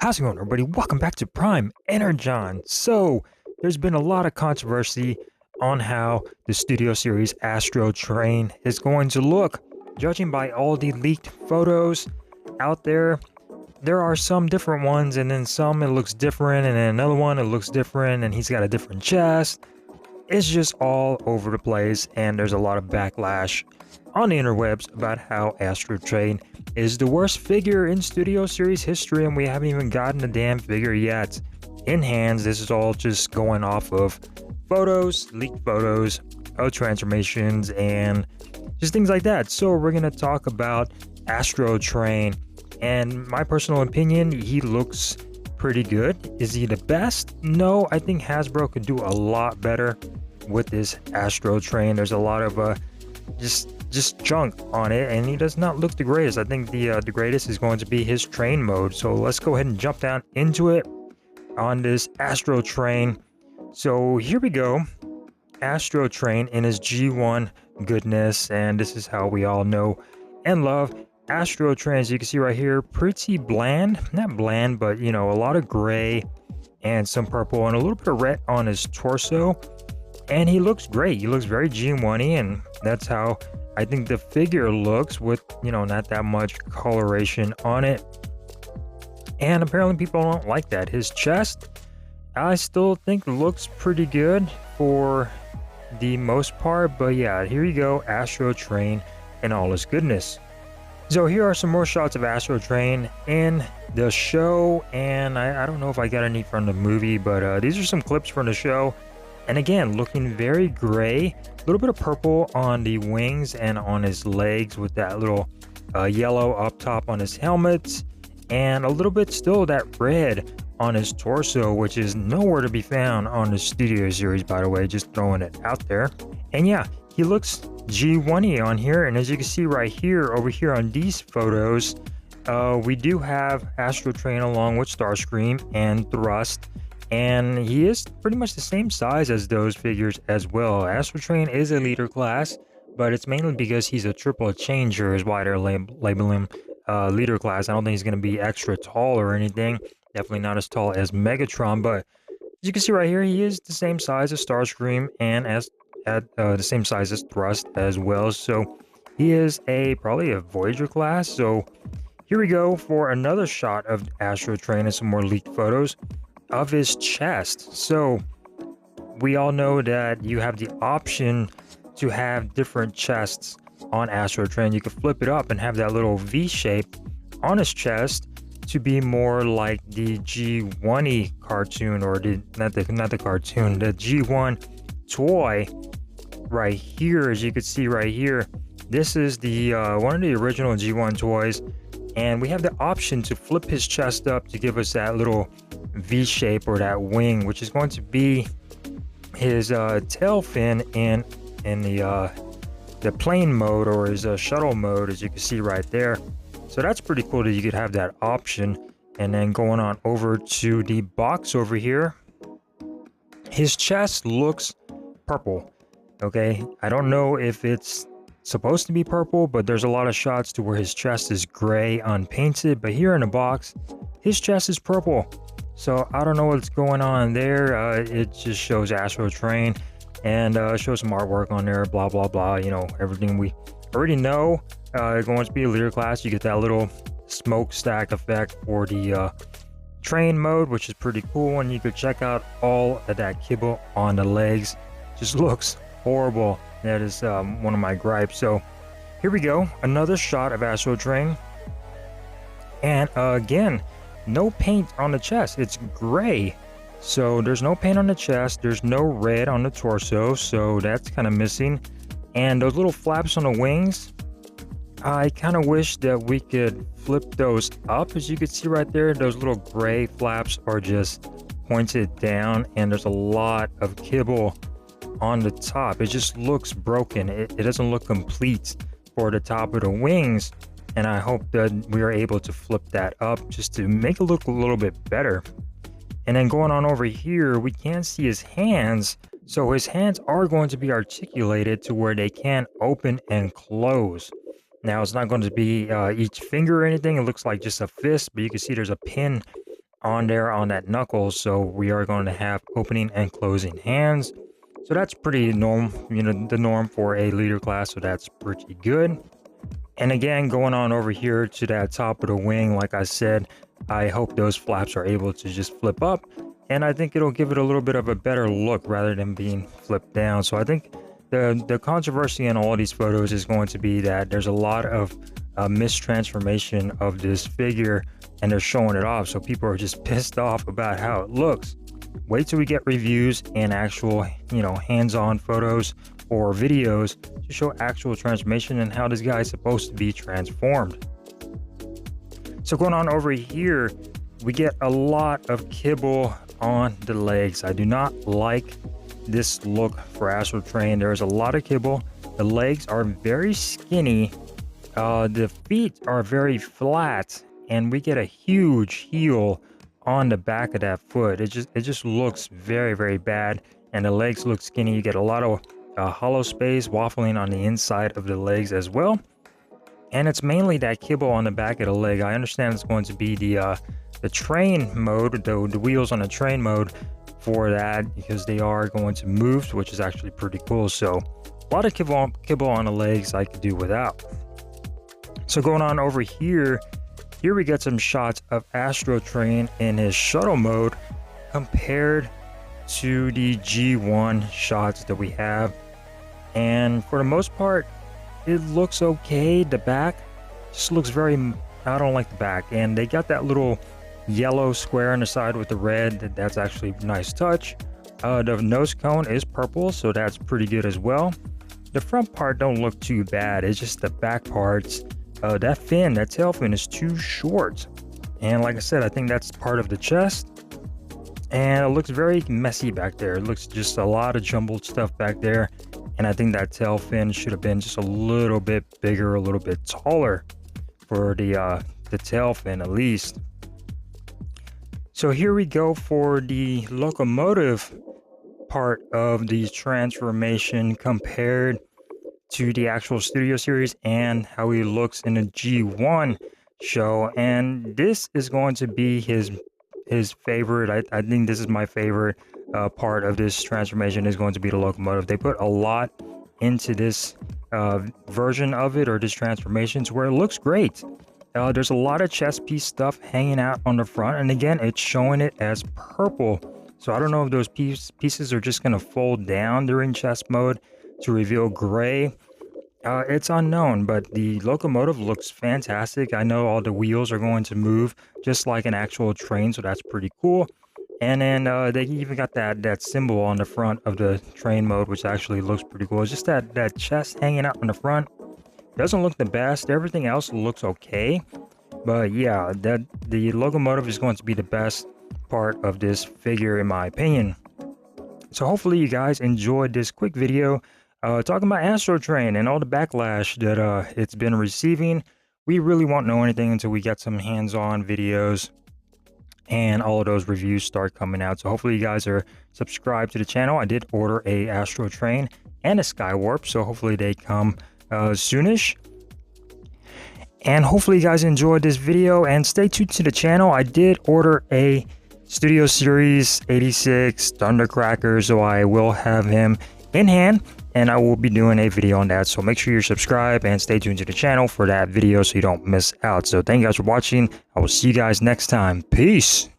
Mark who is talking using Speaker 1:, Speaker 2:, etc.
Speaker 1: How's it going, everybody? Welcome back to Prime Energon. So, there's been a lot of controversy on how the Studio Series ASTROTRAIN is going to look. Judging by all the leaked photos out there, there are some different ones, and then some it looks different, and then another one it looks different, and he's got a different chest. It's just all over the place, and there's a lot of backlash on the interwebs about how ASTROTRAIN is the worst figure in Studio Series history, and we haven't even gotten the damn figure yet in hands. This is all just going off of photos, leaked photos of transformations, and just things like that. So we're gonna talk about ASTROTRAIN, and my personal opinion, he looks pretty good. Is he the best? No, I think Hasbro could do a lot better with this ASTROTRAIN. There's a lot of just junk on it, and he does not look the greatest. I think the greatest is going to be his train mode. So let's go ahead and jump down into it on this ASTROTRAIN. So here we go, ASTROTRAIN in his G1 goodness, and this is how we all know and love ASTROTRAIN. As you can see right here, pretty bland, not bland, but you know, a lot of gray and some purple and a little bit of red on his torso, and he looks great. He looks very G1-y, and that's how I think the figure looks, with, you know, not that much coloration on it. And apparently people don't like that. His chest, I still think looks pretty good for the most part, but yeah, here you go, ASTROTRAIN in all his goodness. So here are some more shots of ASTROTRAIN in the show, and I don't know if I got any from the movie, but these are some clips from the show. And again, looking very gray, a little bit of purple on the wings and on his legs, with that little yellow up top on his helmet, and a little bit still that red on his torso, which is nowhere to be found on the Studio Series, by the way, just throwing it out there. And yeah, he looks G1-y on here, and as you can see right here, over here on these photos, we do have ASTROTRAIN along with Starscream and Thrust, and he is pretty much the same size as those figures as well. ASTROTRAIN is a leader class, but it's mainly because he's a triple changer is why they're labeling him leader class. I don't think he's going to be extra tall or anything. Definitely not as tall as Megatron, but as you can see right here, he is the same size as Starscream and at the same size as Thrust as well. So he is probably a Voyager class. So here we go for another shot of ASTROTRAIN and some more leaked photos of his chest. So we all know that you have the option to have different chests on ASTROTRAIN. You can flip it up and have that little V shape on his chest to be more like the G1-y cartoon, or not the cartoon, the G1 toy right here. As you can see right here, this is the one of the original G1 toys, and we have the option to flip his chest up to give us that little V shape or that wing, which is going to be his tail fin in the plane mode, or his shuttle mode, as you can see right there. So that's pretty cool that you could have that option. And then going on over to the box over here, his chest looks purple. Okay, I don't know if it's supposed to be purple, but there's a lot of shots to where his chest is gray unpainted, but here in the box his chest is purple. So I don't know what's going on there. It just shows ASTROTRAIN and shows some artwork on there, blah blah blah, you know, everything we already know. Going to be a leader class. You get that little smokestack effect for the train mode, which is pretty cool, and you could check out all of that kibble on the legs. Just looks horrible. That is one of my gripes. So here we go, another shot of ASTROTRAIN, and again, no paint on the chest. It's gray, so there's no paint on the chest. There's no red on the torso, so that's kind of missing. And those little flaps on the wings, I kind of wish that we could flip those up. As you can see right there, those little gray flaps are just pointed down, and there's a lot of kibble on the top. It just looks broken. It doesn't look complete for the top of the wings, and I hope that we are able to flip that up just to make it look a little bit better. And then going on over here, we can't see his hands, so his hands are going to be articulated to where they can open and close. Now, it's not going to be each finger or anything. It looks like just a fist, but you can see there's a pin on there on that knuckle, so we are going to have opening and closing hands. So that's pretty norm, the norm for a leader class, so that's pretty good. And again, going on over here to that top of the wing, like I said, I hope those flaps are able to just flip up, and I think it'll give it a little bit of a better look rather than being flipped down. So I think the controversy in all these photos is going to be that there's a lot of mistransformation of this figure, and they're showing it off, so people are just pissed off about how it looks. Wait till we get reviews and actual, hands-on photos or videos to show actual transformation and how this guy is supposed to be transformed. So going on over here, we get a lot of kibble on the legs. I do not like this look for ASTROTRAIN. There's a lot of kibble. The legs are very skinny. The feet are very flat, and we get a huge heel on the back of that foot. It just looks very, very bad, and the legs look skinny. You get a lot of hollow space waffling on the inside of the legs as well, and it's mainly that kibble on the back of the leg. I understand it's going to be the train mode, the wheels on the train mode for that, because they are going to move, which is actually pretty cool. So a lot of kibble on the legs I could do without. So going on over here we get some shots of ASTROTRAIN in his shuttle mode compared to the G1 shots that we have, and for the most part it looks okay. The back just looks very, I don't like the back, and they got that little yellow square on the side with the red. That's actually a nice touch. The nose cone is purple, so that's pretty good as well. The front part don't look too bad. It's just the back parts. That tail fin is too short, and like I said, I think that's part of the chest, and it looks very messy back there. It looks just a lot of jumbled stuff back there, and I think that tail fin should have been just a little bit bigger, a little bit taller for the tail fin at least. So here we go for the locomotive part of the transformation compared to the actual Studio Series and how he looks in the G1 show, and this is going to be his favorite. I think this is my favorite part of this transformation is going to be the locomotive. They put a lot into this version of it, or this transformation, to where it looks great. There's a lot of chest piece stuff hanging out on the front, and again, it's showing it as purple. So I don't know if those pieces are just going to fold down during chest mode to reveal gray. It's unknown, but the locomotive looks fantastic. I know all the wheels are going to move just like an actual train, so that's pretty cool. And then they even got that symbol on the front of the train mode, which actually looks pretty cool. It's just that chest hanging out on the front doesn't look the best. Everything else looks okay, but yeah, the locomotive is going to be the best part of this figure in my opinion. So hopefully you guys enjoyed this quick video talking about ASTROTRAIN and all the backlash that it's been receiving. We really won't know anything until we get some hands-on videos and all of those reviews start coming out. So hopefully you guys are subscribed to the channel. I did order a ASTROTRAIN and a Skywarp, so hopefully they come soonish. And hopefully you guys enjoyed this video, and stay tuned to the channel. I did order a Studio Series 86 Thundercracker, so I will have him in hand, and I will be doing a video on that. So make sure you're subscribed and stay tuned to the channel for that video so you don't miss out. So thank you guys for watching. I will see you guys next time. Peace.